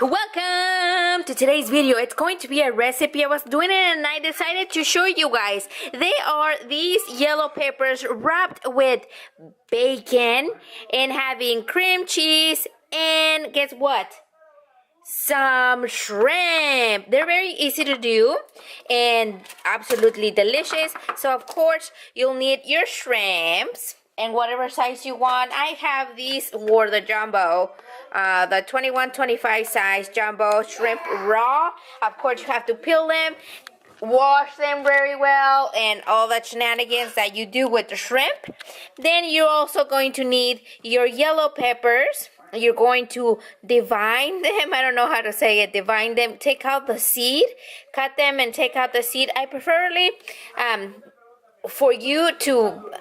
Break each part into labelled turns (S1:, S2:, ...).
S1: Welcome to today's video. It's going to be a recipe. I was doing it and I decided to show you guys. They are these yellow peppers wrapped with bacon and having cream cheese and guess what? Some shrimp. They're very easy to do and absolutely delicious. So of course you'll need your shrimps and whatever size you want. I have these for the jumbo, the 21-25 size jumbo shrimp raw. Of course you have to peel them, wash them very well, and all the shenanigans that you do with the shrimp. Then you're also going to need your yellow peppers. You're going to divine them. I don't know how to say it. Divine them. Take out the seed. Cut them and take out the seed. I preferably for you to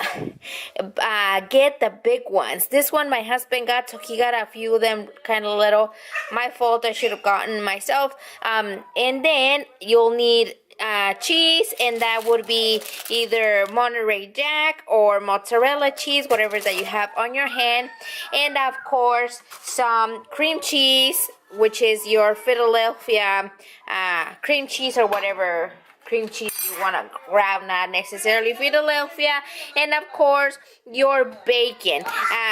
S1: get the big ones. This one my husband got, so he got a few of them kind of little. My fault, I should have gotten myself. And then you'll need cheese, and that would be either Monterey Jack or mozzarella cheese, whatever that you have on your hand. And of course some cream cheese, which is your Philadelphia cream cheese or whatever cream cheese you want to grab, not necessarily Philadelphia. And of course your bacon.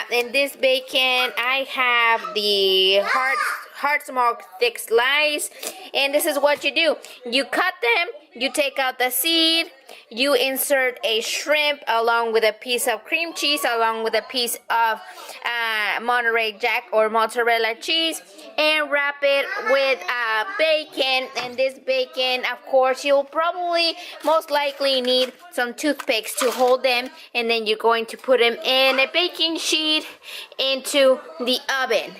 S1: In this bacon I have the hard smoked thick slice, and this is what you do. You cut them, you take out the seed, you insert a shrimp along with a piece of cream cheese, along with a piece of Monterey Jack or mozzarella cheese, and wrap it with bacon. And this bacon, of course, you'll probably most likely need some toothpicks to hold them, and then you're going to put them in a baking sheet into the oven.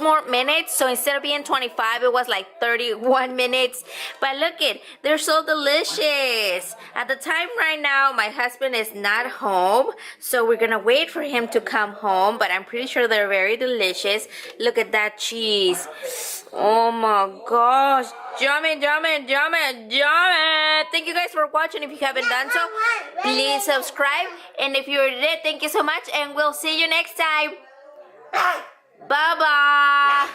S1: more minutes. So instead of being 25, it was like 31 minutes. But look it, they're so delicious. At the time right now, my husband is not home. So we're gonna wait for him to come home. But I'm pretty sure they're very delicious. Look at that cheese. Oh my gosh. Yummy, yummy, yummy, yummy. Thank you guys for watching. If you haven't done so, please subscribe. And if you already did, thank you so much. And we'll see you next time. Bye-bye.